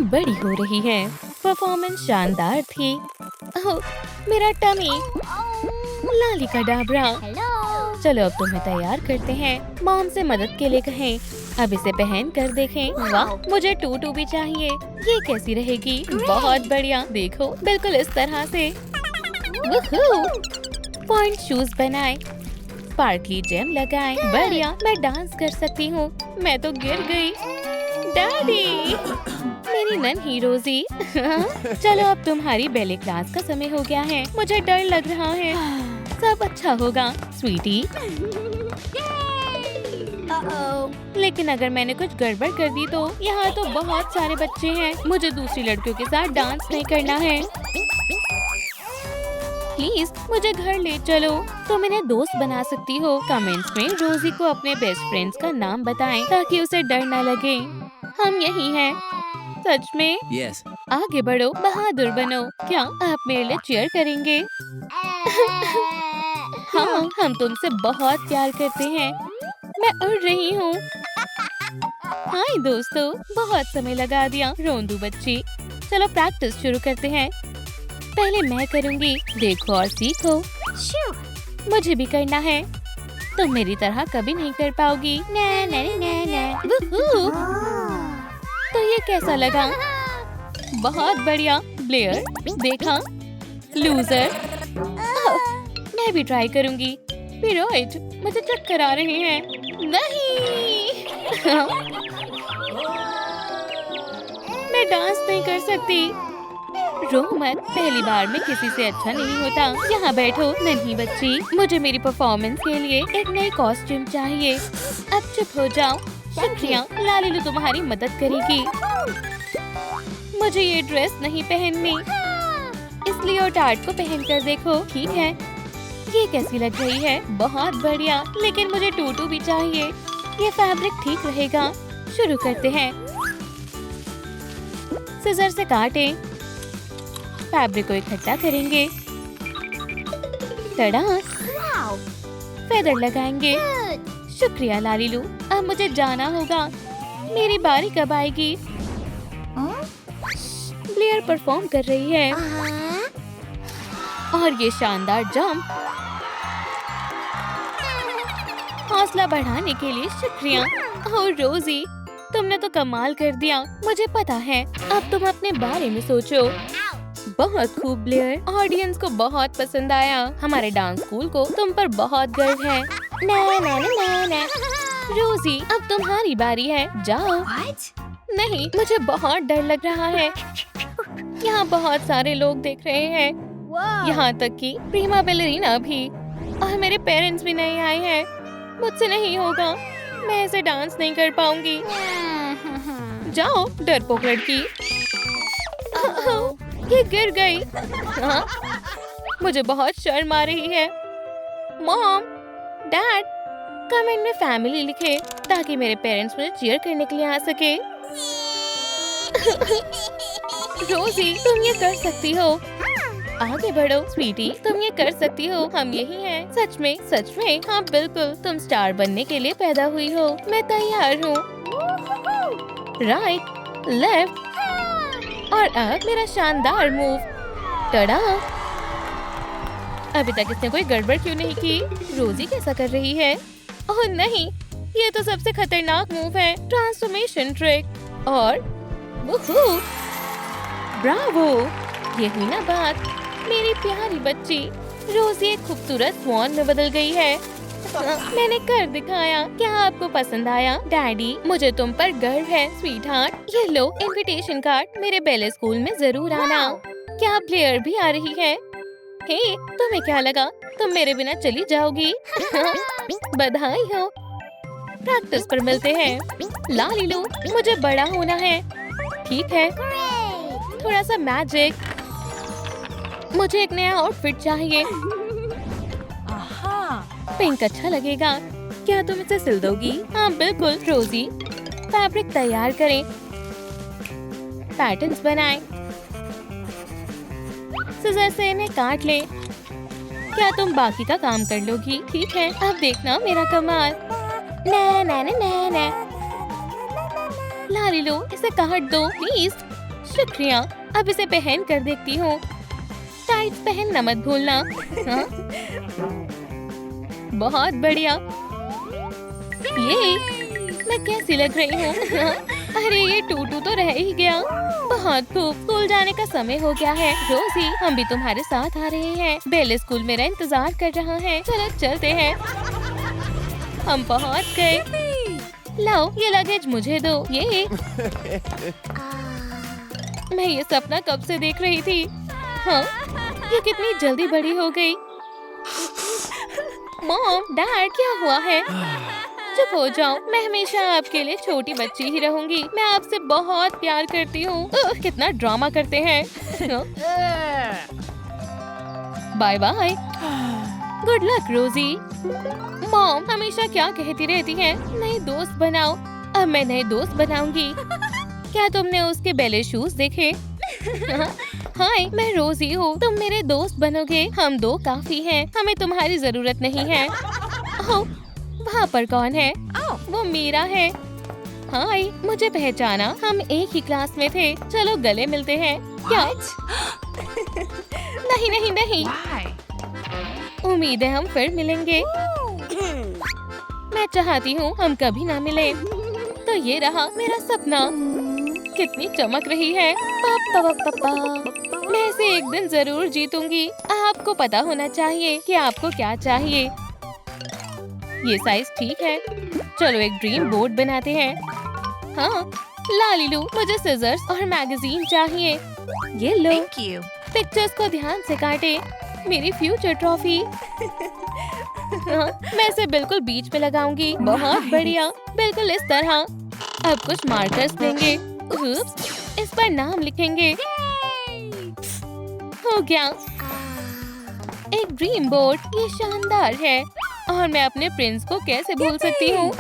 बड़ी हो रही है। परफॉर्मेंस शानदार थी। ओह, मेरा टमी, लाली का डाबरा। चलो अब तुम्हें तैयार करते हैं। मॉम से मदद के लिए कहें। अब इसे पहन कर देखें। वाह, मुझे टूटू भी चाहिए। ये कैसी रहेगी? बहुत बढ़िया। देखो, बिल्कुल इस तरह से। पॉइंट शूज बनाए, स्पार्कली जेम लगाए। बढ़िया, मैं डांस कर सकती हूँ। मैं तो गिर गई। डैडी, मेरी नन्ही रोजी। चलो अब तुम्हारी बैले क्लास का समय हो गया है। मुझे डर लग रहा है। सब अच्छा होगा स्वीटी। लेकिन अगर मैंने कुछ गड़बड़ कर दी तो? यहाँ तो बहुत सारे बच्चे हैं। मुझे दूसरी लड़कियों के साथ डांस नहीं करना है। प्लीज मुझे घर ले चलो। तुम इन्हें दोस्त बना सकती हो। कमेंट्स में रोजी को अपने बेस्ट फ्रेंड्स का नाम बताएं ताकि उसे डर न लगे। हम यही हैं। सच में? Yes. आगे बढ़ो, बहादुर बनो। क्या आप मेरे लिए चीयर करेंगे? हाँ, हम तुमसे बहुत प्यार करते हैं। मैं उड़ रही हूँ। हाय दोस्तों, बहुत समय लगा दिया। रोंदू बच्ची। चलो प्रैक्टिस शुरू करते हैं। पहले मैं करूँगी। देखो और सीखो। मुझे भी करना है। तुम मेरी तरह कभी नहीं कर पाओगी। ना ना ना ना। वूहू। तो ये कैसा लगा? बहुत बढ़िया। ब्लेयर, देखा? लूजर। मैं भी ट्राई करूँगी। पिरोइड, मुझे चक्कर आ रहे हैं। नहीं। मैं डांस नहीं कर सकती। रो मत, पहली बार में किसी से अच्छा नहीं होता। यहाँ बैठो नन्ही बच्ची। मुझे मेरी परफॉर्मेंस के लिए एक नई कॉस्ट्यूम चाहिए। अब चुप हो जाओ। शुक्रिया, लालीलू तुम्हारी मदद करेगी। मुझे ये ड्रेस नहीं पहननी, इसलिए और टार्ट को पहन कर देखो। ठीक है, ये कैसी लग रही है? बहुत बढ़िया, लेकिन मुझे टूटू भी चाहिए। ये फैब्रिक ठीक रहेगा। शुरू करते हैं। सिजर से काटें। फैब्रिक को इकट्ठा करेंगे। टड़ा! फेदर लगाएंगे। शुक्रिया लालीलू। अब मुझे जाना होगा। मेरी बारी कब आएगी? ब्लेयर परफॉर्म कर रही है। और ये शानदार जंप। हौसला बढ़ाने के लिए शुक्रिया। ओह रोजी, तुमने तो कमाल कर दिया। मुझे पता है। अब तुम अपने बारे में सोचो। बहुत खूब ब्लेयर। ऑडियंस को बहुत पसंद आया। हमारे डांस स्कूल को तुम पर बहुत गर्व है। ना ना ना ना ना। रोजी, अब तुम्हारी बारी है। जाओ। नहीं, मुझे बहुत डर लग रहा है। यहाँ बहुत सारे लोग देख रहे हैं। यहाँ तक कि प्रीमा बैलेरिना भी। और मेरे पेरेंट्स भी नहीं आए हैं। मुझसे नहीं होगा। मैं ऐसे डांस नहीं कर पाऊंगी। जाओ डरपोक लड़की। ये गिर गई। हाँ? मुझे बहुत शर्म आ रही है। मॉम, डैड, कमेंट में फैमिली लिखे ताकि मेरे पेरेंट्स मुझे चीयर करने के लिए आ सके। रोजी, तुम ये कर सकती हो। आगे बढ़ो स्वीटी, तुम ये कर सकती हो। हम यही हैं। सच में, सच में। हाँ बिल्कुल, तुम स्टार बनने के लिए पैदा हुई हो। मैं तैयार हूँ। राइट, लेफ्ट, और अब मेरा शानदार मूव। टड़ा! अभी तक इसने कोई गड़बड़ क्यों नहीं की? रोजी कैसा कर रही है? ओह नहीं, ये तो सबसे खतरनाक मूव है। Transformation trick. और वूहू! ब्रावो! ये हुई ना बात। मेरी प्यारी बच्ची रोजी एक खूबसूरत स्वान में बदल गई है। मैंने कर दिखाया। क्या आपको पसंद आया? डैडी, मुझे तुम पर गर्व है स्वीटहार्ट। ये लो इनविटेशन कार्ड। मेरे बैले स्कूल में जरूर आना। क्या ब्लेयर भी आ रही है? हे, तुम्हें क्या लगा तुम मेरे बिना चली जाओगी? बधाई हो। प्रैक्टिस पर मिलते हैं। लालीलू, मुझे बड़ा होना है। ठीक है, थोड़ा सा मैजिक। मुझे एक नया आउटफिट चाहिए। पिंक अच्छा लगेगा। क्या तुम इसे सिल दोगी? हाँ बिल्कुल रोजी। फैब्रिक तैयार करें, पैटर्न्स बनाएं, सिजर से इन्हें काट लें। क्या तुम बाकी का काम कर लोगी? ठीक है, अब देखना मेरा कमाल। ना ना ना ना ना। लालीलू, इसे काट दो प्लीज। शुक्रिया। अब इसे पहन कर देखती हूँ। टाइट्स पहनना मत भूलना। हाँ? बहुत बढ़िया। ये मैं कैसी लग रही हूँ? हाँ? अरे ये टूटू तो रह ही गया। बहुत खूब। स्कूल जाने का समय हो गया है। रोजी, हम भी तुम्हारे साथ आ रहे हैं। बेल स्कूल मेरा इंतजार कर रहा है। चलो चलते हैं। हम पहुँच गए। लाओ ये लगेज मुझे दो। ये मैं ये सपना कब से देख रही थी। हाँ, ये कितनी जल्दी बड़ी हो गई। मॉम, डैड, क्या हुआ है? चुप हो जाओ। मैं हमेशा आपके लिए छोटी बच्ची ही रहूंगी। मैं आपसे बहुत प्यार करती हूँ। कितना ड्रामा करते हैं। Bye bye. Good luck Rosie. Mom हमेशा क्या कहती रहती हैं? नए दोस्त बनाओ। अब मैं नए दोस्त बनाऊंगी। क्या तुमने उसके बैले शूज देखे? हाय, मैं रोजी हूँ। तुम मेरे दोस्त बनोगे? हम दो काफी हैं। हमें तुम्हारी जरूरत नहीं है। ओह, वहाँ पर कौन है? वो मीरा है। हाय, मुझे पहचाना? हम एक ही क्लास में थे। चलो गले मिलते हैं। क्या? नहीं नहीं नहीं। उम्मीद है हम फिर मिलेंगे। मैं चाहती हूँ हम कभी ना मिले। तो ये रहा मेरा सपना। कितनी चमक रही है। पापा पापा, मैं इसे एक दिन जरूर जीतूंगी। आपको पता होना चाहिए कि आपको क्या चाहिए। ये साइज ठीक है। चलो एक ड्रीम बोर्ड बनाते हैं। हाँ लालीलू, मुझे सिजर्स और मैगजीन चाहिए। ये लो। Thank you. पिक्चर्स को ध्यान से काटे। मेरी फ्यूचर ट्रॉफी। हाँ, मैं इसे बिल्कुल बीच पे लगाऊंगी। बहुत बढ़िया, बिल्कुल इस तरह। अब कुछ मार्कर्स लेंगे। उप्स, इस पर नाम लिखेंगे। हो गया। एक ड्रीम बोर्ड। ये शानदार है। और मैं अपने प्रिंस को कैसे भूल सकती हूँ?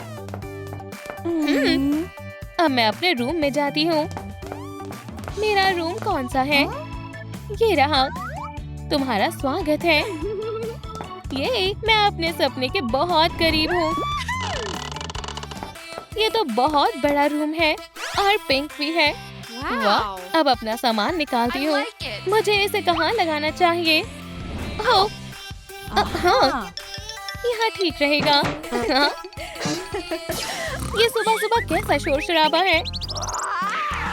अब मैं अपने रूम में जाती हूँ। मेरा रूम कौन सा है? ये रहा। तुम्हारा स्वागत है। ये मैं अपने सपने के बहुत करीब हूँ। ये तो बहुत बड़ा रूम है और पिंक भी है। वाह, अब अपना सामान निकालती हूँ। मुझे इसे कहाँ लगाना चाहिए? ओह, हाँ, यहाँ ठीक रहेगा। हाँ? ये सुबह सुबह कैसा शोर शराबा है?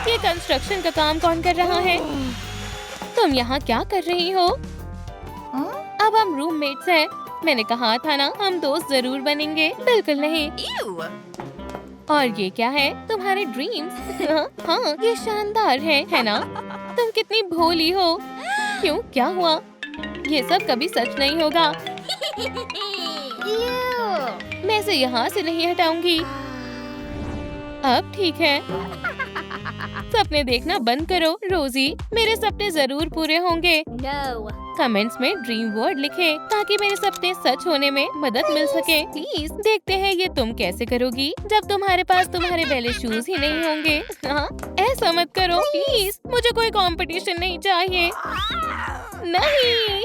ये कंस्ट्रक्शन का काम कौन कर रहा है? तुम यहाँ क्या कर रही हो? अब हम रूममेट्स हैं। मैंने कहा था ना हम दोस्त जरूर बनेंगे। बिल्कुल नहीं। Ew. और ये क्या है? तुम्हारे ड्रीम्स? हाँ, ये शानदार है ना? तुम कितनी भोली हो। क्यों, क्या हुआ? ये सब कभी सच नहीं होगा। मैं इसे यहाँ से नहीं हटाऊंगी। अब ठीक है। सपने देखना बंद करो रोजी। मेरे सपने जरूर पूरे होंगे। No. कमेंट्स में ड्रीम वर्ड लिखे ताकि मेरे सपने सच होने में मदद मिल सके। प्लीज देखते हैं ये तुम कैसे करोगी जब तुम्हारे पास तुम्हारे बैले शूज ही नहीं होंगे। हाँ, ऐसा मत करो प्लीज। मुझे कोई कंपटीशन नहीं चाहिए। नहीं,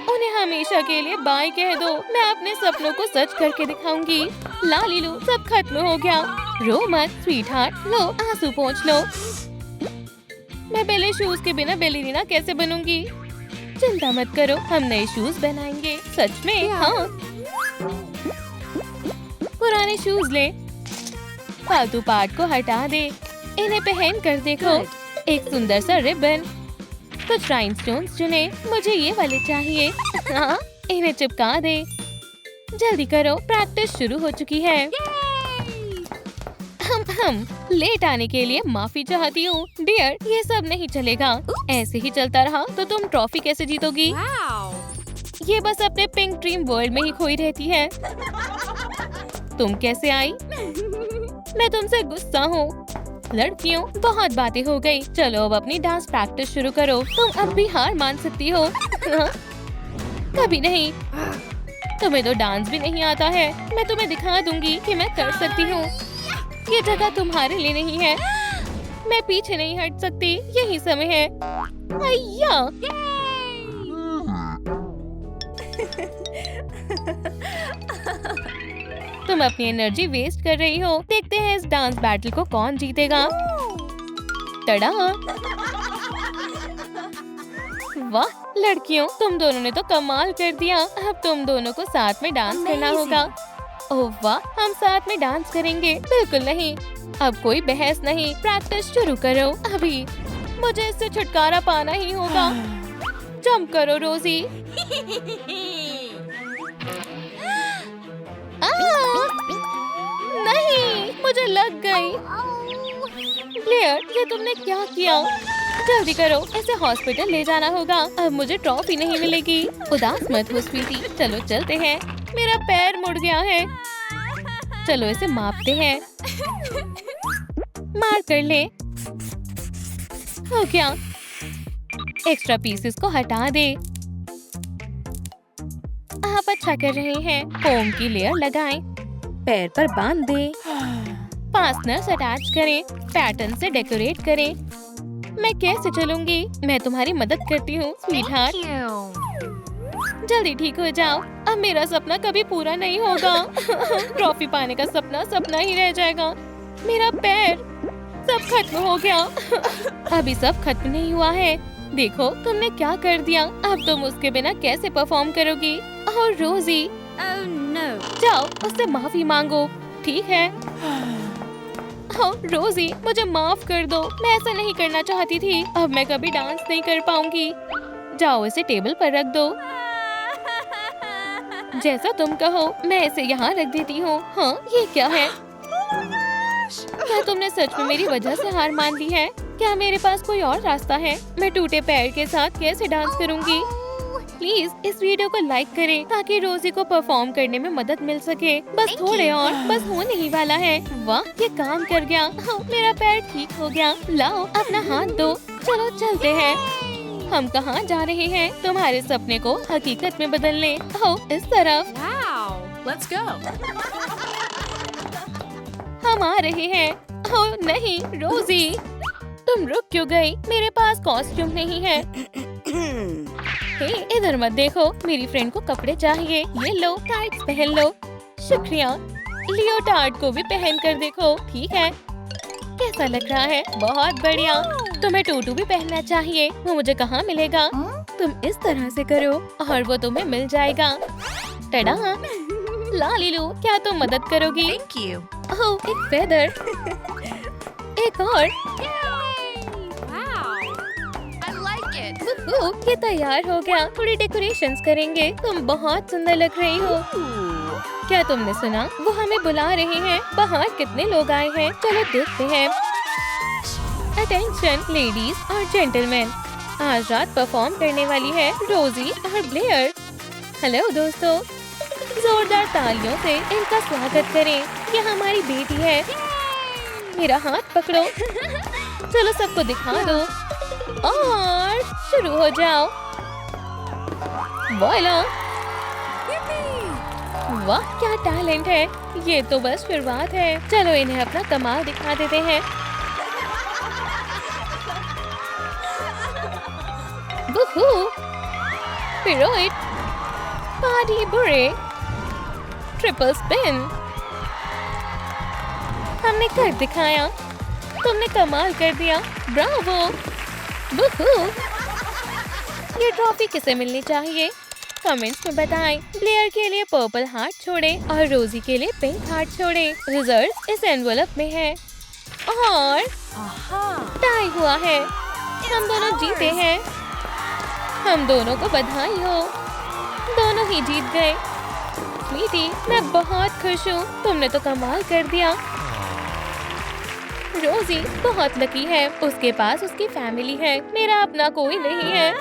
उन्हें हमेशा के लिए बाय कह दो। मैं अपने सपनों को सच करके दिखाऊंगी। लालीलू, सब खत्म हो गया। रो मत स्वीट हार्ट। लो आंसू पोंछ लो। मैं बैले शूज के बिना बैलेरिना कैसे बनूंगी? चिंता मत करो, हम नए शूज बनाएंगे। सच में? हाँ। पुराने शूज ले। फालतू पार्ट को हटा दे। इन्हें पहन कर देखो। एक सुंदर सा रिबन। कुछ राइनस्टोन्स चुने। मुझे ये वाले चाहिए। हाँ, इन्हें चिपका दे। जल्दी करो, प्रैक्टिस शुरू हो चुकी है। हम लेट आने के लिए माफी चाहती हूँ डियर। ये सब नहीं चलेगा। ऐसे ही चलता रहा तो तुम ट्रॉफी कैसे जीतोगी? Wow. ये बस अपने पिंक ड्रीम वर्ल्ड में ही खोई रहती है। तुम कैसे आई? मैं तुमसे गुस्सा हूँ। लड़कियों, बहुत बातें हो गई। चलो अब अपनी डांस प्रैक्टिस शुरू करो। तुम अब भी हार मान सकती हो। हाँ? कभी नहीं। तुम्हें तो डांस भी नहीं आता है। मैं तुम्हें दिखा दूंगी कि मैं कर सकती हूँ। ये जगह तुम्हारे लिए नहीं है। मैं पीछे नहीं हट सकती। यही समय है। अय्या! तुम अपनी एनर्जी वेस्ट कर रही हो। देखते हैं इस डांस बैटल को कौन जीतेगा। टड़ा! वाह लड़कियों, तुम दोनों ने तो कमाल कर दिया। अब तुम दोनों को साथ में डांस करना होगा। ओह वाह, हम साथ में डांस करेंगे? बिल्कुल नहीं। अब कोई बहस नहीं, प्रैक्टिस शुरू करो अभी। मुझे इससे छुटकारा पाना ही होगा। जंप करो रोजी। नहीं, मुझे लग गई। ब्लेयर, ये तुमने क्या किया? जल्दी करो, इसे हॉस्पिटल ले जाना होगा। अब मुझे ट्रॉफी नहीं मिलेगी। उदास मत हो स्वीटी, चलो चलते हैं। मेरा पैर मुड़ गया है। चलो इसे मापते हैं। मार कर ले। हो गया। एक्स्ट्रा पीसेस को हटा दे। आप अच्छा कर रहे हैं। फोम की लेयर लगाएं। पैर पर बांध दे। फास्टनर्स अटैच करें। पैटर्न से डेकोरेट करें। मैं कैसे चलूंगी? मैं तुम्हारी मदद करती हूँ स्वीटहार्ट। जल्दी ठीक हो जाओ। अब मेरा सपना कभी पूरा नहीं होगा। ट्रॉफी पाने का सपना सपना ही रह जाएगा। मेरा पैर, सब खत्म हो गया। अभी सब खत्म नहीं हुआ है। देखो तुमने क्या कर दिया। अब तुम उसके बिना कैसे परफॉर्म करोगी? और रोजी, जाओ उससे माफी मांगो। ठीक है? रोजी, मुझे माफ कर दो। मैं ऐसा नहीं करना चाहती थी। अब मैं कभी डांस नहीं कर पाऊंगी। जाओ इसे टेबल पर रख दो। जैसा तुम कहो, मैं इसे यहाँ रख देती हूँ। हाँ, ये क्या है? क्या तुमने सच में मेरी वजह से हार मान ली है? क्या मेरे पास कोई और रास्ता है? मैं टूटे पैर के साथ कैसे डांस करूँगी? प्लीज इस वीडियो को लाइक करें ताकि रोजी को परफॉर्म करने में मदद मिल सके। बस थोड़े और, बस होने ही वाला है। वाह, ये काम कर गया। हाँ, मेरा पैर ठीक हो गया। लाओ अपना हाथ दो। चलो चलते हैं। हम कहाँ जा रहे हैं? तुम्हारे सपने को हकीकत में बदलने। ओह, इस तरफ। Let's go. हम आ रहे हैं। ओह नहीं, रोजी, तुम रुक क्यों गई? मेरे पास कॉस्ट्यूम नहीं है। हे, इधर मत देखो। मेरी फ्रेंड को कपड़े चाहिए। ये लो, टाइट्स पहन लो। शुक्रिया। लियोटार्ड को भी पहन कर देखो। ठीक है, कैसा लग रहा है? बहुत बढ़िया। तुम्हें टूटू भी पहनना चाहिए। वो मुझे कहाँ मिलेगा? तुम इस तरह से करो और वो तुम्हें मिल जाएगा। टडा! लालीलू, क्या तुम मदद करोगी? Thank you. ओह, एक फेदर। एक और। Wow. I like it. ये तैयार हो गया। थोड़ी डेकोरेशंस करेंगे। तुम बहुत सुंदर लग रही हो। क्या तुमने सुना? वो हमें बुला रहे हैं। बाहर कितने लोग आए हैं? चलो देखते हैं। अटेंशन लेडीज और जेंटलमैन, आज रात परफॉर्म करने वाली है रोजी और ब्लेयर। हेलो दोस्तों, जोरदार तालियों से इनका स्वागत करें। ये हमारी बेटी है। मेरा हाथ पकड़ो। चलो सबको दिखा दो और शुरू हो जाओ। वॉला! वाह, क्या टैलेंट है। ये तो बस शुरुआत है। चलो इन्हें अपना कमाल दिखा देते हैं। बुहू! पिरोइट! पार्टी बुरे! Triple spin! हमने कर दिखाया। तुमने कमाल कर दिया। ब्रावो! बुहू! ये ट्रॉफी किसे मिलनी चाहिए? कमेंट्स में बताएं। ब्लेयर के लिए पर्पल हार्ट छोड़ें और रोजी के लिए पिंक हार्ट छोड़ें। रिजल्ट इस एनवलप में है और टाई हुआ है। हम दोनों जीते हैं। हम दोनों को बधाई हो। दोनों ही जीत गए। स्वीटी, मैं बहुत खुश हूँ। तुमने तो कमाल कर दिया। रोजी बहुत लकी है। उसके पास उसकी फैमिली है। मेरा अपना कोई नहीं है।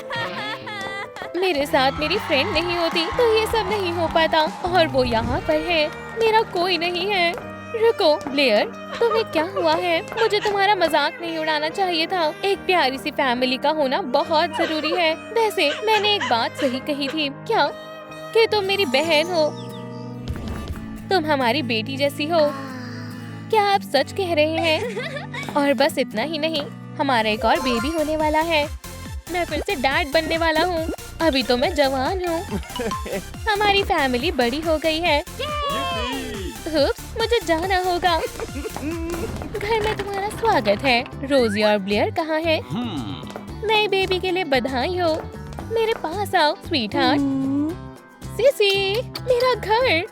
मेरे साथ मेरी फ्रेंड नहीं होती तो ये सब नहीं हो पाता। और वो यहाँ पर है। मेरा कोई नहीं है। रुको ब्लेयर, तुम्हें क्या हुआ है? मुझे तुम्हारा मजाक नहीं उड़ाना चाहिए था। एक प्यारी सी फैमिली का होना बहुत जरूरी है। वैसे मैंने एक बात सही कही थी क्या? कि तुम मेरी बहन हो। तुम हमारी बेटी जैसी हो। क्या आप सच कह रहे हैं? और बस इतना ही नहीं, हमारा एक और बेबी होने वाला है। मैं फिर से डैड बनने वाला हूँ। अभी तो मैं जवान हूँ। हमारी फैमिली बड़ी हो गई है। उप्स, मुझे जाना होगा। घर में तुम्हारा स्वागत है। रोजी और ब्लेयर कहाँ है? नए बेबी के लिए बधाई हो। मेरे पास आओ स्वीट हार्ट। सीसी, मेरा घर।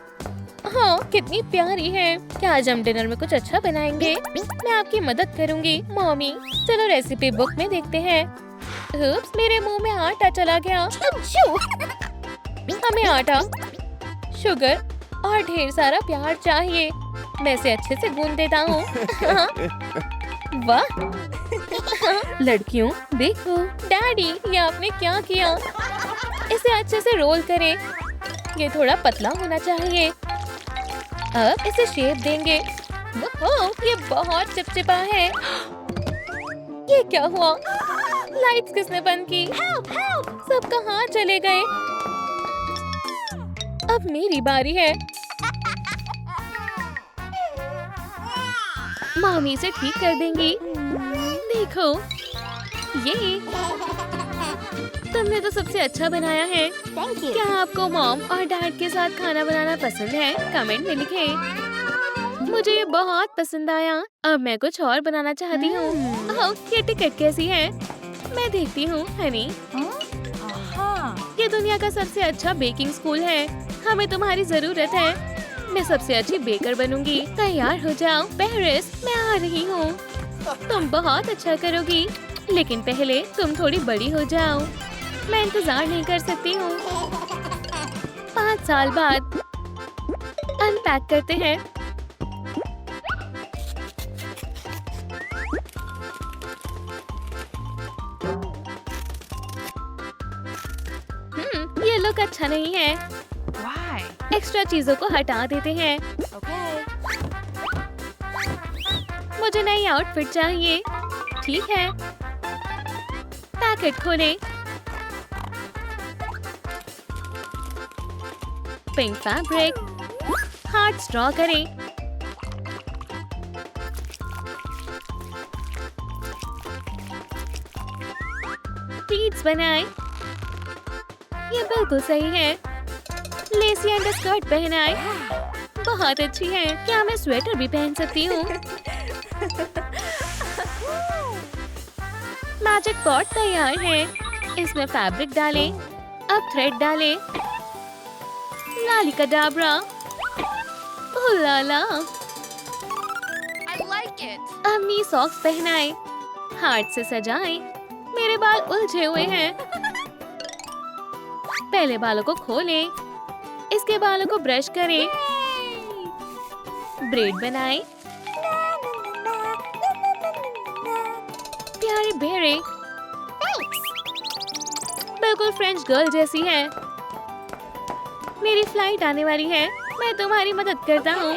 हाँ, कितनी प्यारी है। क्या आज हम डिनर में कुछ अच्छा बनाएंगे? मैं आपकी मदद करूंगी मॉमी। चलो रेसिपी बुक में देखते हैं। उप्स, मेरे मुंह में आटा चला गया। अच्छू! हमें आटा, शुगर और ढेर सारा प्यार चाहिए। मैं इसे अच्छे से गूंद देता हूँ। वाह! लड़कियों देखो, डैडी ये आपने क्या किया? इसे अच्छे से रोल करें। ये थोड़ा पतला होना चाहिए। अब इसे शेप देंगे। ओह, ये बहुत चिपचिपा है। ये क्या हुआ? लाइट्स किसने बंद की? सब कहाँ चले गए? अब मेरी बारी है। मामी इसे ठीक कर देंगी। देखो, ये तुमने तो सबसे अच्छा बनाया है। क्या आपको मॉम और डैड के साथ खाना बनाना पसंद है? कमेंट में लिखें। मुझे ये बहुत पसंद आया। अब मैं कुछ और बनाना चाहती हूँ। ओह, ये टिकट कैसी है? मैं देखती हूँ हनी। ये दुनिया का सबसे अच्छा बेकिंग स्कूल है। हमें तुम्हारी जरूरत है। मैं सबसे अच्छी बेकर बनूंगी। तैयार हो जाओ पेरिस, मैं आ रही हूँ। तुम बहुत अच्छा करोगी, लेकिन पहले तुम थोड़ी बड़ी हो जाओ। मैं इंतजार नहीं कर सकती हूँ। 5 साल बाद अनपैक करते हैं। ये लुक अच्छा नहीं है। Why? एक्स्ट्रा चीजों को हटा देते हैं। Okay. मुझे नई आउटफिट चाहिए। ठीक है, पैकेट खोलें। पिंक फैब्रिक, हार्ट ड्रॉ करें। प्लीट्स बनाएं। ये बिल्कुल सही है। लेसी एंड स्कर्ट पहनाएं। बहुत अच्छी है। क्या मैं स्वेटर भी पहन सकती हूँ? मैजिक पॉट तैयार है। इसमें फैब्रिक डालें। अब थ्रेड डालें। लाली का डाबरा। ओह लाला। I like it. अम्मी सॉक्स पहनाएं। हार्ट से सजाएं। मेरे बाल उलझे हुए हैं। पहले बालों को खोलें। इसके बालों को ब्रश करें। ब्रेड बनाएं। प्यारे बेरे। बिल्कुल फ्रेंच गर्ल जैसी है। मेरी फ्लाइट आने वाली है। मैं तुम्हारी मदद करता हूँ।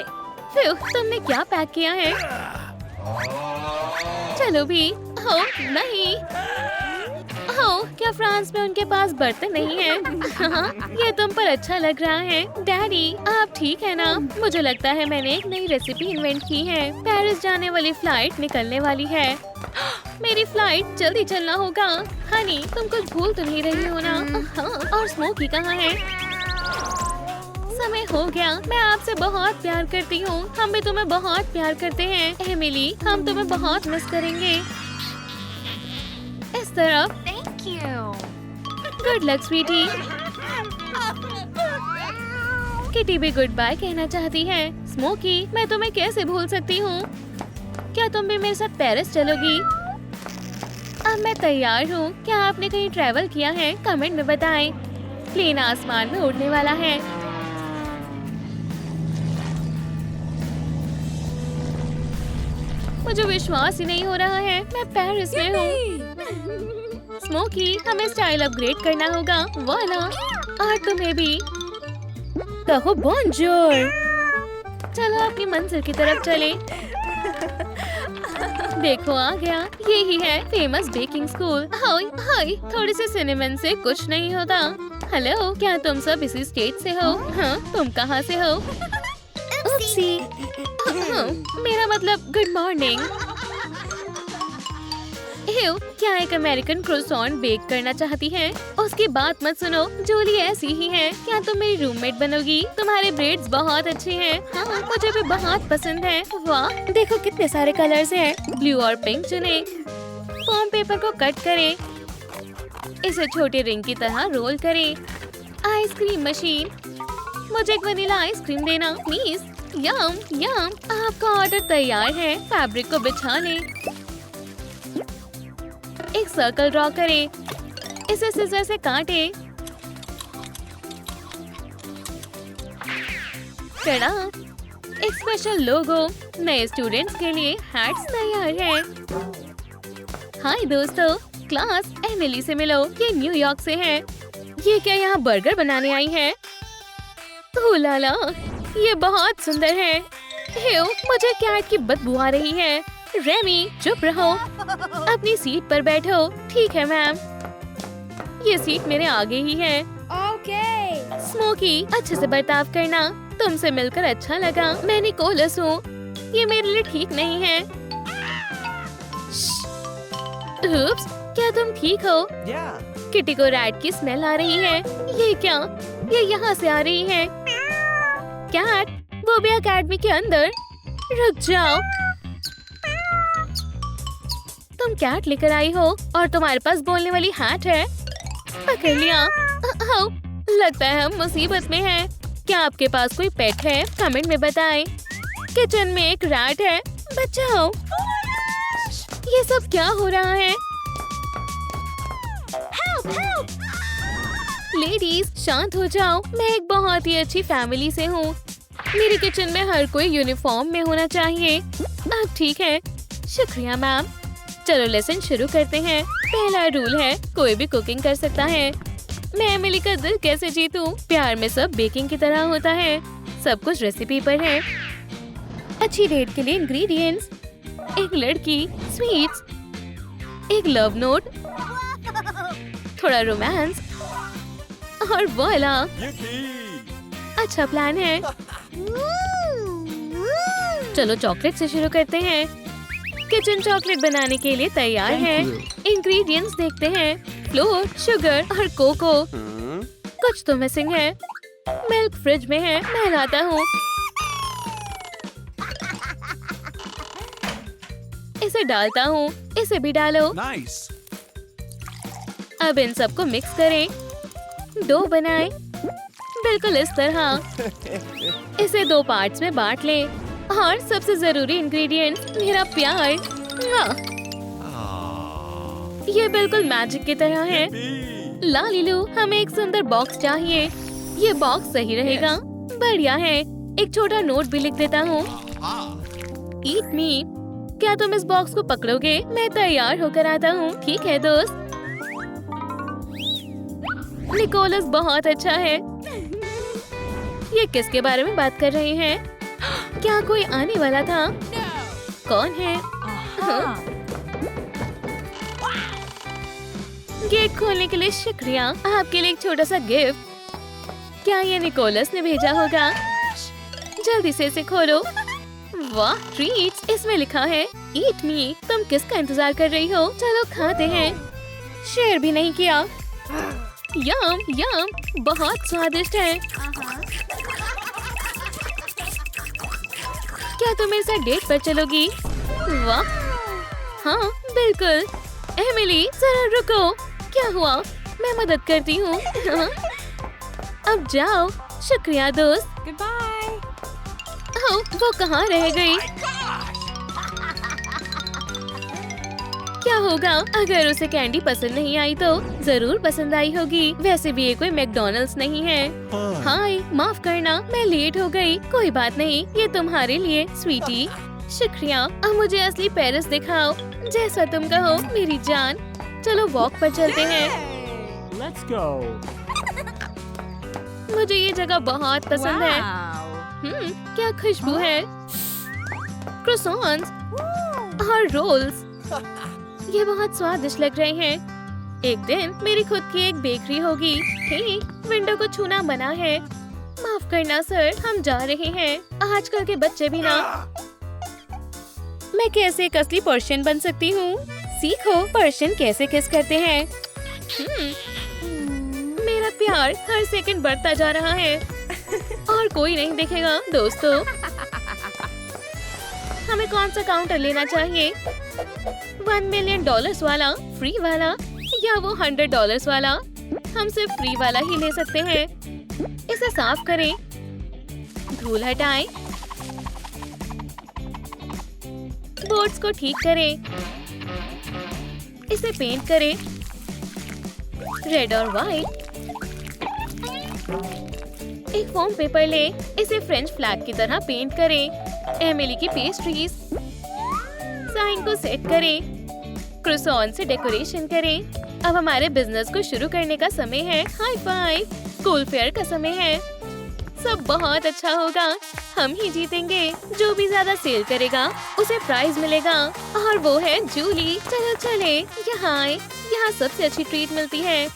तुमने क्या पैक किया है? चलो भी। हो नहीं। हो, क्या फ्रांस में उनके पास बर्तन नहीं है? ये तुम पर अच्छा लग रहा है। डैडी आप ठीक है ना? मुझे लगता है मैंने एक नई रेसिपी इन्वेंट की है। पेरिस जाने वाली फ्लाइट निकलने वाली है। मेरी फ्लाइट जल्दी चलना होगा। हनी तुम कुछ भूल तो नहीं रही हो ना? और स्मोकी कहाँ है? समय हो गया। मैं आपसे बहुत प्यार करती हूँ। हम भी तुम्हें बहुत प्यार करते हैं। एमिली हम तुम्हें बहुत मिस करेंगे। इस तरफ। Thank you. Good luck sweetie. Kitty भी गुड बाय कहना चाहती है। स्मोकी मैं तुम्हें कैसे भूल सकती हूँ? क्या तुम भी मेरे साथ पेरिस चलोगी? अब मैं तैयार हूँ। क्या आपने कहीं ट्रैवल किया है? कमेंट में बताएं। प्लेन आसमान में उड़ने वाला है। मुझे विश्वास ही नहीं हो रहा है। मैं पेरिस में हूँ। स्मोकी हमें स्टाइल अपग्रेड करना होगा। वाला और तुम्हें भी। कहो बोंजोर। चलो अपनी मंजिल की तरफ चले। देखो आ गया। यही है फेमस बेकिंग स्कूल। हाय हाय, थोड़ी सी सिनेमन से कुछ नहीं होता। हेलो, क्या तुम सब इसी स्टेट से हो? हाँ, तुम कहाँ से हो? मेरा मतलब गुड मॉर्निंग। क्या एक अमेरिकन क्रोसॉन बेक करना चाहती है? उसकी बात मत सुनो, जूली ऐसी ही है। क्या तुम मेरी रूममेट बनोगी? तुम्हारे ब्रेड्स बहुत अच्छे हैं। हाँ, मुझे भी बहुत पसंद है। वाह, देखो कितने सारे कलर्स हैं। ब्लू और पिंक चुने। फोम पेपर को कट करें, इसे छोटे रिंग की तरह रोल करें। आइसक्रीम मशीन, मुझे एक वनीला आइसक्रीम देना प्लीज। यम यम, आपका ऑर्डर तैयार है। फैब्रिक को बिछा लें, एक सर्कल ड्रॉ करें, इसे सिजर से काटें। टड़ा, एक स्पेशल लोगो। नए स्टूडेंट्स के लिए हैट्स तैयार है। हाय दोस्तों, क्लास एमिली से मिलो, ये न्यूयॉर्क से है। ये क्या यहाँ बर्गर बनाने आई है? ओह लाला, ये बहुत सुंदर है। हेयो, मुझे कैट की बदबू आ रही है। रेमी चुप रहो, अपनी सीट पर बैठो। ठीक है मैम, ये सीट मेरे आगे ही है। Okay. स्मोकी, अच्छे से बर्ताव करना। तुमसे मिलकर अच्छा लगा। मैं निकोलस हूँ, ये मेरे लिए ठीक नहीं है। उप्स, क्या तुम ठीक हो? किटी को रैट की स्मेल आ रही है। ये क्या? ये यहाँ से आ रही है। कैट, वो भी अकेडमी के अंदर। रुक जाओ, तुम कैट लेकर आई हो और तुम्हारे पास बोलने वाली हैट है। पकड़ लिया। लगता है हम मुसीबत में हैं। क्या आपके पास कोई पेट है? कमेंट में बताएं। किचन में एक रैट है, बचाओ। ये सब क्या हो रहा है? लेडीज शांत हो जाओ, मैं एक बहुत ही अच्छी फैमिली से हूँ। मेरे किचन में हर कोई यूनिफॉर्म में होना चाहिए। अब ठीक है, शुक्रिया मैम। चलो लेसन शुरू करते हैं। पहला रूल है, कोई भी कुकिंग कर सकता है। मैं एमिली का दिल कैसे जीतूं? प्यार में सब बेकिंग की तरह होता है। सब कुछ रेसिपी पर है। अच्छी डेट के लिए इंग्रेडिएंट्स: एक लड़की, स्वीट्स, एक लव नोट, थोड़ा रोमांस और वोला। अच्छा प्लान है। चलो चॉकलेट से शुरू करते हैं। किचन चॉकलेट बनाने के लिए तैयार है। इंग्रेडिएंट्स देखते हैं: फ्लोर, शुगर और कोको। कुछ तो मिसिंग है। मिल्क फ्रिज में है, मैं लाता हूँ। इसे डालता हूँ, इसे भी डालो। अब इन सबको मिक्स करें, डो बनाएं, बिल्कुल इस तरह। इसे 2 पार्ट्स में बांट लें। और सबसे जरूरी इंग्रेडिएंट, मेरा प्यार। ये बिल्कुल मैजिक की तरह है। लालीलू, हमें एक सुंदर बॉक्स चाहिए। ये बॉक्स सही रहेगा। बढ़िया है, एक छोटा नोट भी लिख देता हूँ। ईट मी, क्या तुम इस बॉक्स को पकड़ोगे? मैं तैयार होकर आता हूँ। ठीक है दोस्त। निकोलस बहुत अच्छा है। ये किसके बारे में बात कर रहे हैं? क्या कोई आने वाला था? कौन है? गेट खोलने के लिए शुक्रिया। आपके लिए एक छोटा सा गिफ्ट। क्या ये निकोलस ने भेजा होगा? जल्दी से इसे खोलो। वाह, ट्रीट्स, इसमें लिखा है ईट मी। तुम किसका इंतजार कर रही हो? चलो खाते हैं। शेयर भी नहीं किया। यम यम, बहुत स्वादिष्ट है। क्या तुम मेरे साथ डेट पर चलोगी? वाह, हाँ बिल्कुल। एमिली जरा रुको। क्या हुआ? मैं मदद करती हूँ। अब जाओ। शुक्रिया दोस्त। Goodbye. ओह, वो कहाँ रह गई? क्या होगा अगर उसे कैंडी पसंद नहीं आई? तो जरूर पसंद आई होगी। वैसे भी ये कोई मैकडॉनल्ड्स नहीं है। हाय, माफ करना, मैं लेट हो गई। कोई बात नहीं, ये तुम्हारे लिए स्वीटी। शुक्रिया। अब मुझे असली पेरिस दिखाओ। जैसा तुम कहो मेरी जान। चलो वॉक पर चलते हैं। Let's go. मुझे ये जगह बहुत पसंद है। Wow. क्या खुशबू है। क्रोसॉन्स और रोल्स, ये बहुत स्वादिष्ट लग रहे हैं। एक दिन मेरी खुद की एक बेकरी होगी। हे, विंडो को छूना मना है। माफ करना सर, हम जा रहे हैं। आजकल के बच्चे भी ना। मैं कैसे एक असली पर्शियन बन सकती हूँ? सीखो पर्शियन कैसे किस करते हैं। मेरा प्यार हर सेकंड बढ़ता जा रहा है और कोई नहीं देखेगा। दोस्तों, हमें कौन सा काउंटर लेना चाहिए? $1 मिलियन वाला, फ्री वाला या वो $100 वाला? हम सिर्फ फ्री वाला ही ले सकते हैं। इसे साफ करें, धूल हटाएं, बोर्ड्स को ठीक करें, इसे पेंट करें, रेड और व्हाइट। एक फोम पेपर ले, इसे फ्रेंच फ्लैग की तरह पेंट करें। एमिली की पेस्ट्रीज, साइन को सेट करें, क्रोसॉन से डेकोरेशन करें। अब हमारे बिजनेस को शुरू करने का समय है। High five. स्कूल फेयर का समय है। सब बहुत अच्छा होगा, हम ही जीतेंगे। जो भी ज्यादा सेल करेगा उसे प्राइज मिलेगा और वो है जूली। चलो चले, यहाँ आए, यहाँ सबसे अच्छी ट्रीट मिलती है।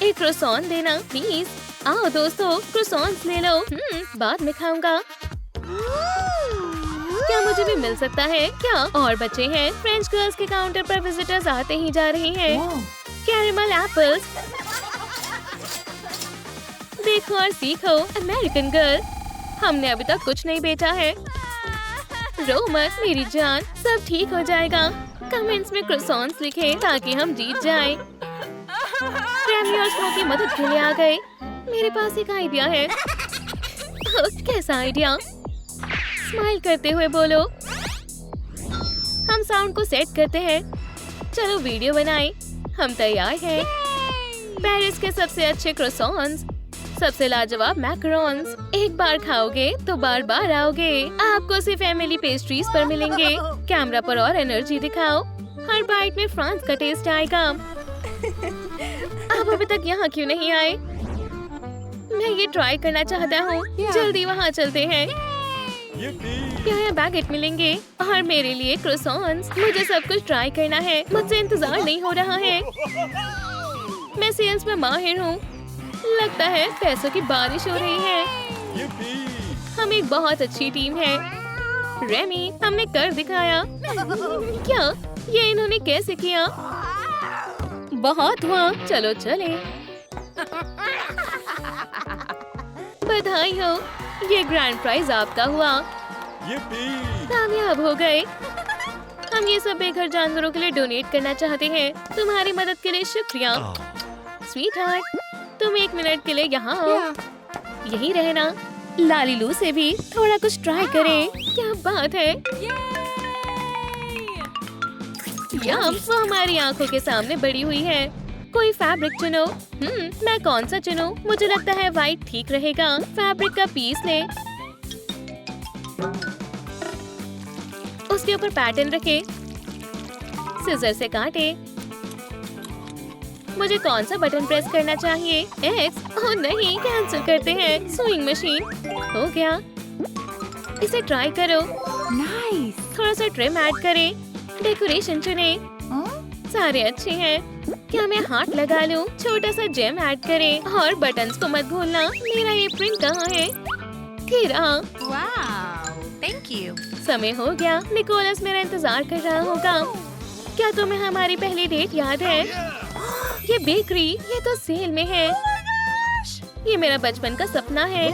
एक क्रोसॉन देना प्लीज। आओ दोस्तों, क्रोसॉन्स ले लो। बाद में खाऊंगा। क्या मुझे भी मिल सकता है क्या? और बच्चे हैं। फ्रेंच गर्ल्स के काउंटर पर विजिटर्स आते ही जा रहे हैं। कैरेमल एप्पल्स, देखो और सीखो। अमेरिकन गर्ल, हमने अभी तक कुछ नहीं बेचा है। रो मत मेरी जान, सब ठीक हो जाएगा। कमेंट्स में क्रोसॉन्स लिखें ताकि हम जीत जाएं। रैमी और स्मोकी मदद के लिए आ गए। मेरे पास एक आइडिया है। कैसा आइडिया? स्माइल करते हुए बोलो। हम साउंड को सेट करते हैं। चलो वीडियो बनाएं। हम तैयार हैं। पेरिस के सबसे अच्छे क्रोसॉन्स, सबसे लाजवाब मैकरोन्स। एक बार खाओगे तो बार बार आओगे। आपको सिर्फ एमिली पेस्ट्रीज पर मिलेंगे। कैमरा पर और एनर्जी दिखाओ। हर बाइट में फ्रांस का टेस्ट आएगा। आप अभी तक यहाँ क्यों नहीं आए? मैं ये ट्राई करना चाहता हूँ। जल्दी वहाँ चलते हैं। यहाँ बैगेट मिलेंगे और मेरे लिए क्रोसॉन्स। मुझे सब कुछ ट्राई करना है। मुझसे इंतजार नहीं हो रहा है। मैं सेल्स में माहिर हूँ। लगता है पैसों की बारिश हो रही है। हम एक बहुत अच्छी टीम है। रेमी, हमने कर दिखाया। क्या ये इन्होंने कैसे किया? बहुत हुआ, चलो चले। बधाई हो, ये ग्रैंड प्राइज आपका हुआ। कामयाब हो गए। हम ये सब बेघर जानवरों के लिए डोनेट करना चाहते हैं। तुम्हारी मदद के लिए शुक्रिया। स्वीट हार्ट, तुम 1 मिनट के लिए यहाँ आओ। यही रहना। लालीलू से भी थोड़ा कुछ ट्राई करें। क्या बात है। वो हमारी आंखों के सामने बड़ी हुई है। कोई फैब्रिक चुनो। मैं कौन सा चुनूं? मुझे लगता है व्हाइट ठीक रहेगा। फैब्रिक का पीस ले, उसके ऊपर पैटर्न रखे, सिजर से काटे। मुझे कौन सा बटन प्रेस करना चाहिए? एक्स। ओह नहीं, कैंसिल करते हैं। सुइंग मशीन हो गया। इसे ट्राई करो। नाइस। थोड़ा सा ट्रिम ऐड करें। डेकोरेशन चुने। सारे अच्छे हैं। क्या मैं हाथ लगा लूं? छोटा सा जेम ऐड करें और बटन्स को मत भूलना। मेरा ये प्रिंट कहाँ है? ये रहा। Wow, thank you. समय हो गया। निकोलस मेरा इंतजार कर रहा होगा। क्या तुम्हें हमारी पहली डेट याद है? ये बेकरी, ये तो सेल में है। ये मेरा बचपन का सपना है।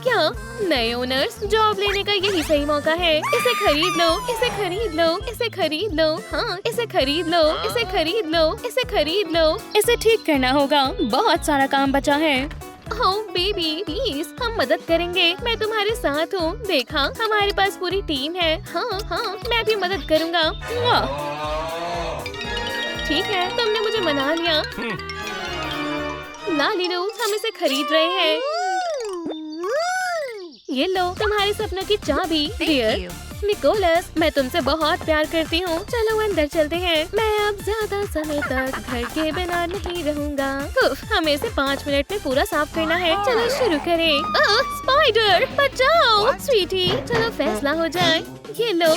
क्या नए ओनर्स? जॉब लेने का यही सही मौका है। इसे खरीद लो, इसे खरीद लो, इसे खरीद लो। हाँ, इसे खरीद लो, इसे खरीद लो, इसे खरीद लो। इसे ठीक करना होगा। बहुत सारा काम बचा है। ओह बेबी प्लीज, हम मदद करेंगे। मैं तुम्हारे साथ हूँ। देखा, हमारे पास पूरी टीम है। हाँ हाँ, मैं भी मदद करूँगा। ठीक है, तुमने मुझे मना लिया। लालीलू, हम इसे खरीद रहे हैं। ये लो तुम्हारे सपनों की चाबी। डियर निकोलस, मैं तुमसे बहुत प्यार करती हूँ। चलो अंदर चलते हैं। मैं अब ज्यादा समय तक घर के बिना नहीं रहूँगा। हमें इसे 5 मिनट में पूरा साफ करना है। चलो शुरू करें। स्पाइडर बचाओ। स्वीटी, चलो फैसला हो जाए। ये लो।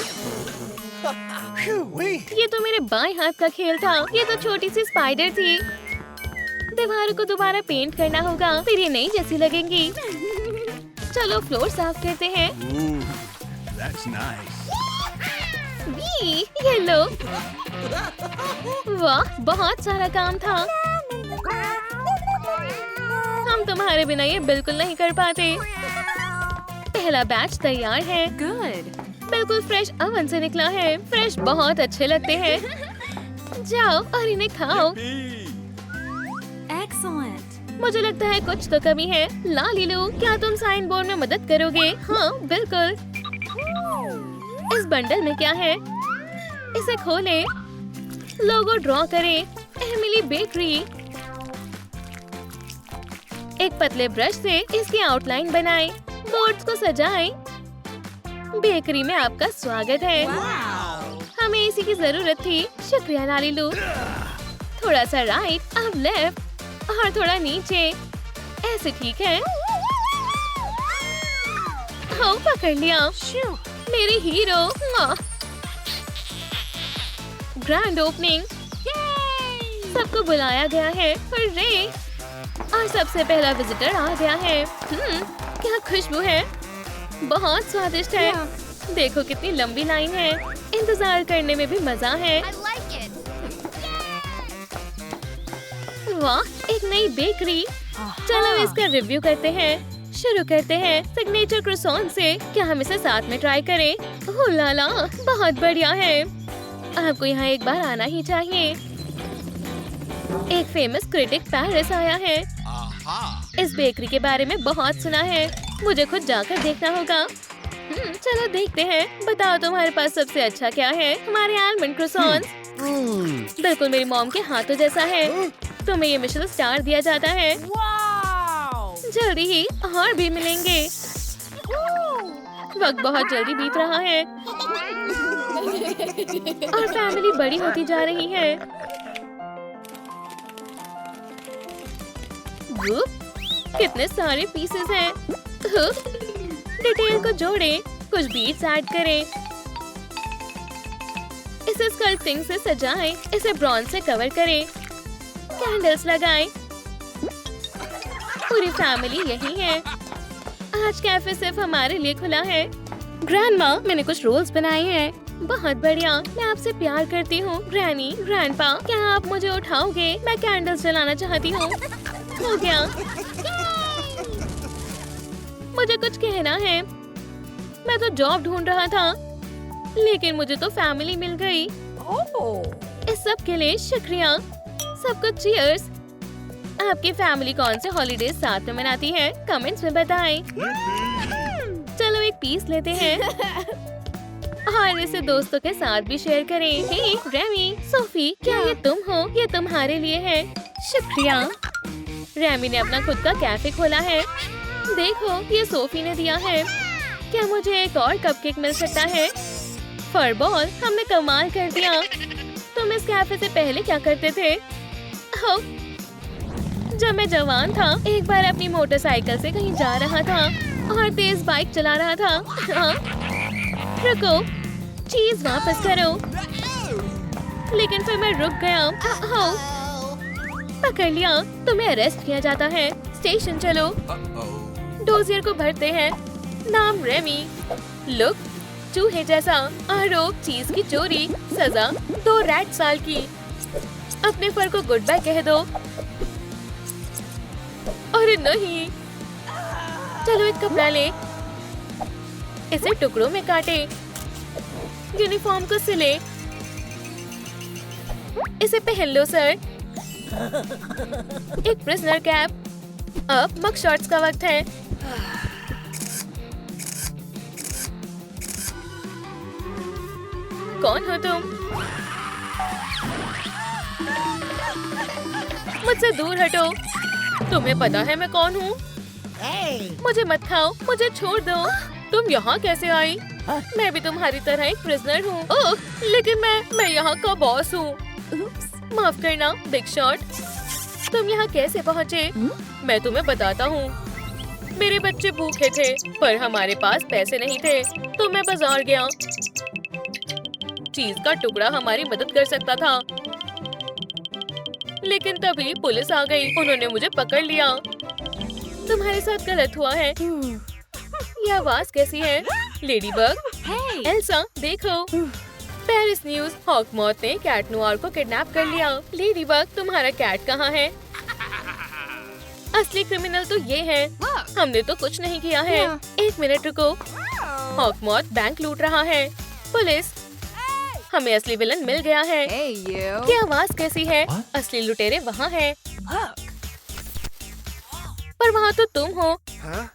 ये तो मेरे बाएं हाथ का खेल था। ये तो छोटी सी स्पाइडर थी। दीवारों को दोबारा पेंट करना होगा, फिर ये नई जैसी लगेंगी। चलो फ्लोर साफ करते हैं। That's nice. बी, ये लो। वाह, बहुत सारा काम था। हम तुम्हारे बिना ये बिल्कुल नहीं कर पाते। पहला बैच तैयार है। Good. बिल्कुल फ्रेश ओवन से निकला है। फ्रेश बहुत अच्छे लगते हैं। जाओ और इन्हें खाओ। Excellent. मुझे लगता है कुछ तो कमी है। लालीलू, क्या तुम साइन बोर्ड में मदद करोगे? हाँ, बिल्कुल। इस बंडल में क्या है? इसे खोलें। लोगो ड्रॉ करें। Emily bakery. एक पतले ब्रश से इसकी आउटलाइन बनाएं। बोर्ड्स को सजाएं। बेकरी में आपका स्वागत है। Wow. हमें इसी की जरूरत थी। शुक्रिया लालीलू। थोड़ा सा राइट, अब लेफ्ट और थोड़ा नीचे। ऐसे ठीक है। हाँ, पकड़ लिया। Shoo. मेरे हीरो। Grand opening. Yay. सबको बुलाया गया है। रे और सबसे पहला विजिटर आ गया है। क्या खुशबू है। बहुत स्वादिष्ट है। देखो कितनी लंबी लाइन है। इंतजार करने में भी मजा है। I like it. वाह, एक नई बेकरी। चलो इसका रिव्यू करते हैं। शुरू करते हैं सिग्नेचर क्रोसॉन से। क्या हम इसे साथ में ट्राई करें? ओह लाला, बहुत बढ़िया है। आपको यहाँ एक बार आना ही चाहिए। एक फेमस क्रिटिक पेरिस आया है। इस बेकरी के बारे में बहुत सुना है। मुझे खुद जाकर देखना होगा। चलो देखते हैं। बताओ तुम्हारे पास सबसे अच्छा क्या है? हमारे आलमंड क्रोसॉन्स। बिल्कुल मेरी मॉम के हाथों जैसा है। तुम्हें ये मिशेलिन स्टार दिया जाता है। Wow. जल्दी ही और भी मिलेंगे। वक्त बहुत जल्दी बीत रहा है और फैमिली बड़ी होती जा रही है। कितने सारे पीसेस हैं। डिटेल को जोड़ें, कुछ बीट्स ऐड करें। इसे स्कल्पटिंग से सजाएं। इसे ब्रॉन्ज से कवर करें। कैंडल्स लगाएं। पूरी फैमिली यही है। आज कैफे सिर्फ हमारे लिए खुला है। ग्रैंडमा, मैंने कुछ रोल्स बनाए हैं। बहुत बढ़िया। मैं आपसे प्यार करती हूँ। ग्रैनी, ग्रैंडपा, क्या आप मुझे उठाओगे? मैं कैंडल्स जलाना चाहती हूँ। हो गया। मुझे कुछ कहना है। मैं तो जॉब ढूंढ रहा था, लेकिन मुझे तो फैमिली मिल गई। इस सब के लिए शुक्रिया। सबको चीयर्स। आपकी फैमिली कौन से हॉलीडेज साथ में मनाती है? कमेंट्स में बताएं। चलो एक पीस लेते हैं और इसे दोस्तों के साथ भी शेयर करें। हे रेमी, सोफी, क्या ये तुम हो? ये तुम्हारे लिए है। शुक्रिया। रेमी ने अपना खुद का कैफे खोला है। देखो, ये सोफी ने दिया है। क्या मुझे एक और कपकेक मिल सकता है? फरबॉल, हमने कमाल कर दिया। तुम इस कैफे से पहले क्या करते थे? हो, जब मैं जवान था, एक बार अपनी मोटरसाइकिल से कहीं जा रहा था और तेज बाइक चला रहा था। हाँ, रुको, चीज वापस करो। लेकिन फिर मैं रुक गया। हो, पकड़ लिया। तुम्हें अरेस्ट किया जाता है। स्टेशन चलो। डोजियर को भरते हैं। नाम रेमी। लुक चूहे जैसा। आरोप चीज की चोरी। सजा 2 रैट साल की। अपने फर को गुड बाय कह दो। अरे नहीं। चलो एक कपड़ा ले। इसे टुकड़ों में काटे। यूनिफॉर्म को सिले। इसे पहन लो सर। एक प्रिजनर कैप। अब मग शॉट्स का वक्त है। कौन हो तुम? मुझसे दूर हटो। तुम्हें पता है मैं कौन हूँ? मुझे मत खाओ, मुझे छोड़ दो। तुम यहाँ कैसे आई? मैं भी तुम्हारी तरह एक प्रिजनर हूँ। ओह, लेकिन मैं यहाँ का बॉस हूँ। माफ करना बिग शॉट। तुम यहाँ कैसे पहुँचे? मैं तुम्हें बताता हूँ। मेरे बच्चे भूखे थे, पर हमारे पास पैसे नहीं थे, तो मैं बाजार गया। चीज का टुकड़ा हमारी मदद कर सकता था, लेकिन तभी पुलिस आ गई। उन्होंने मुझे पकड़ लिया। तुम्हारे साथ गलत हुआ है। ये आवाज कैसी है? लेडीबग। Hey. एल्सा, देखो। पेरिस न्यूज, हॉकमॉथ ने कैट नोआर को किडनैप कर लिया। लेडीबग, तुम्हारा कैट कहाँ है? असली क्रिमिनल तो ये है। हमने तो कुछ नहीं किया है। एक मिनट रुको। हॉकमॉथ बैंक लूट रहा है। पुलिस, हमें असली विलन मिल गया है। Hey, you. ये आवाज कैसी है? असली लुटेरे वहाँ हैं। पर वहाँ तो तुम हो।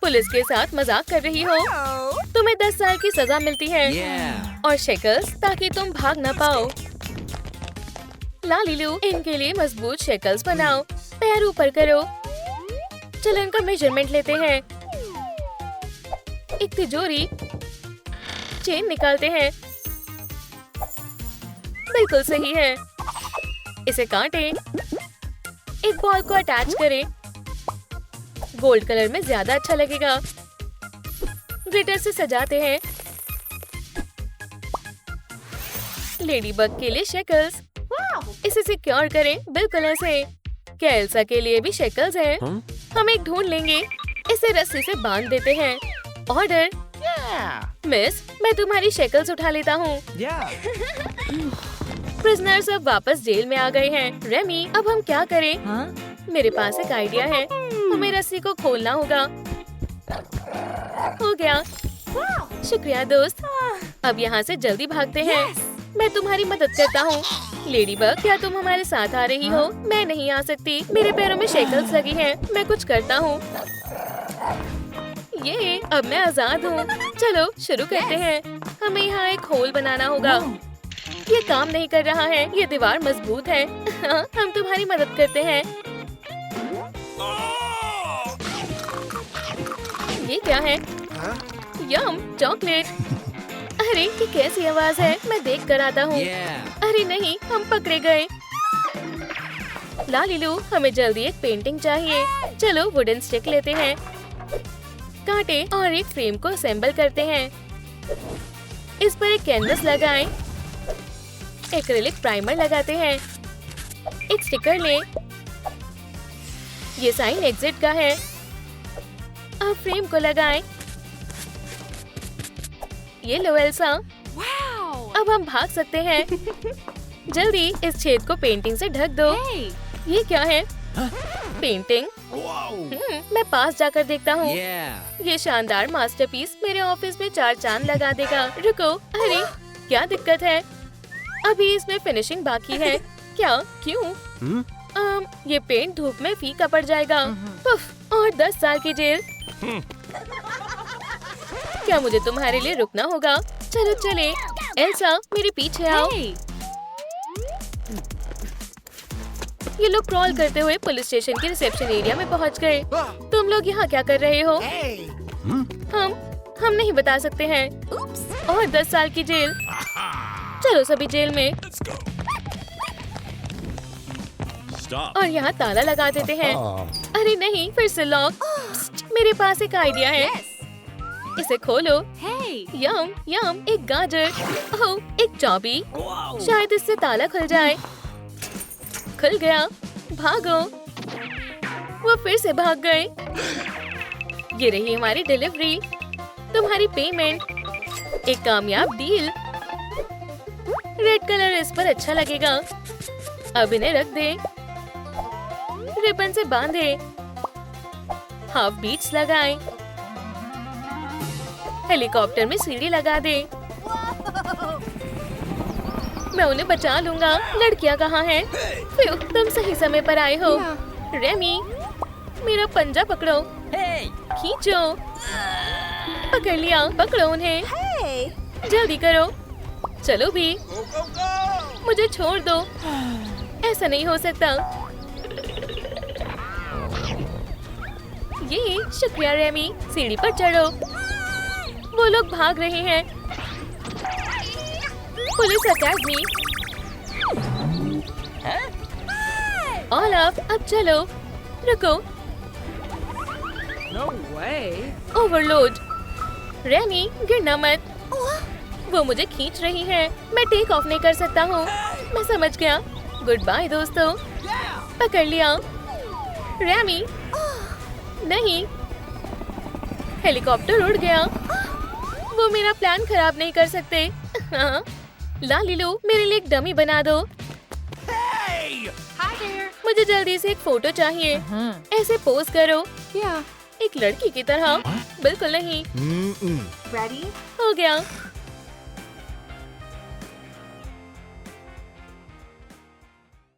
पुलिस के साथ मजाक कर रही हो। तुम्हें 10 साल की सजा मिलती है। और शेकल्स, ताकि तुम भाग न पाओ। लालीलू, इनके लिए मजबूत शेकल्स बनाओ। पैर ऊपर करो। चलो इनका मेजरमेंट लेते हैं। एक तिजोरी, चेन निकालते हैं। बिल्कुल सही है। इसे काटें। एक बॉल को अटैच करें। गोल्ड कलर में ज्यादा अच्छा लगेगा। ग्लिटर से सजाते हैं। लेडीबग के लिए शेकल्स। इसे सिक्योर करें बिल्कुल ऐसे। क्या एल्सा के लिए भी शेकल्स हैं? हम एक ढूंढ लेंगे। इसे रस्सी से बांध देते हैं। ऑर्डर। मिस, मैं तुम्हारी शेकल्स उठा लेता हूँ। प्रिजनर्स अब वापस जेल में आ गए हैं। रेमी, अब हम क्या करें? मेरे पास एक आइडिया है। हमें रस्सी को खोलना होगा। हो गया। शुक्रिया दोस्त। अब यहाँ से जल्दी भागते हैं। मैं तुम्हारी मदद करता हूँ। लेडीबग, क्या तुम हमारे साथ आ रही हो? मैं नहीं आ सकती। मेरे पैरों में शेकल्स लगी हैं। मैं कुछ करता हूँ। ये, अब मैं आजाद हूँ। चलो शुरू करते हैं। हमें यहाँ एक होल बनाना होगा। ये काम नहीं कर रहा है। ये दीवार मजबूत है। हाँ, हम तुम्हारी मदद करते हैं। ये क्या है? यम, चॉकलेट। अरे ये कैसी आवाज है? मैं देख कर आता हूँ। अरे नहीं, हम पकड़े गए। लालीलू, हमें जल्दी एक पेंटिंग चाहिए। चलो वुडन स्टिक लेते हैं। काटे और एक फ्रेम को असेंबल करते हैं। इस पर एक कैनवस लगाएं। एक्रिलिक प्राइमर लगाते हैं। एक स्टिकर लें। ये साइन एग्जिट का है। अब फ्रेम को लगाएं। ये लो एल्सा। अब हम भाग सकते हैं। जल्दी इस छेद को पेंटिंग से ढक दो। ये क्या है? पेंटिंग। मैं पास जाकर देखता हूँ। ये शानदार मास्टरपीस मेरे ऑफिस में 4 चांद लगा देगा। रुको, अरे क्या दिक्कत है? अभी इसमें फिनिशिंग बाकी है। क्या? क्यों? ये पेंट धूप में फीका पड़ जाएगा। उफ, और 10 साल की जेल। क्या मुझे तुम्हारे लिए रुकना होगा? चलो चले। एल्सा, मेरे पीछे आओ। ये लोग क्रॉल करते हुए पुलिस स्टेशन के रिसेप्शन एरिया में पहुंच गए। तुम लोग यहाँ क्या कर रहे हो? हम नहीं बता सकते हैं। और 10 साल की जेल। चलो सभी जेल में। और यहाँ ताला लगा देते हैं। अरे नहीं, फिर से लॉक। मेरे पास एक आइडिया है। इसे खोलो। यम यम, एक गाजर। ओह, एक चाबी। शायद इससे ताला खुल जाए। खुल गया। भागो। वो फिर से भाग गए। ये रही हमारी डिलीवरी। तुम्हारी पेमेंट। एक कामयाब डील। रेड कलर इस पर अच्छा लगेगा। अब इन्हें रख दे। रिबन से बांधे। हाफ बीट्स लगाएं। हेलीकॉप्टर में सीढ़ी लगा दे। मैं उन्हें बचा लूंगा। लड़कियां कहाँ हैं? फिर तुम सही समय पर आए हो। रेमी, मेरा पंजा पकड़ो। खींचो। पकड़ लिया। पकड़ो उन्हें। जल्दी करो। चलो भी। मुझे छोड़ दो। ऐसा नहीं हो सकता। ये, शुक्रिया रेमी। सीढ़ी पर चढ़ो। वो लोग भाग रहे हैं। Police academy. ऑलफ, अब चलो। रुको। No way. ओवरलोड। रेमी, गिरना मत। वो मुझे खींच रही है। मैं टेक ऑफ नहीं कर सकता हूँ। मैं समझ गया। गुड बाय दोस्तों। पकड़ लिया। रेमी, नहीं। हेलीकॉप्टर उड़ गया। वो मेरा प्लान खराब नहीं कर सकते। हाँ, लालिलो, मेरे लिए एक डमी बना दो। Hi there. मुझे जल्दी से एक फोटो चाहिए। ऐसे पोज करो। Yeah. एक लड़की की तरह। बिल्कुल नहीं। Ready? हो गया।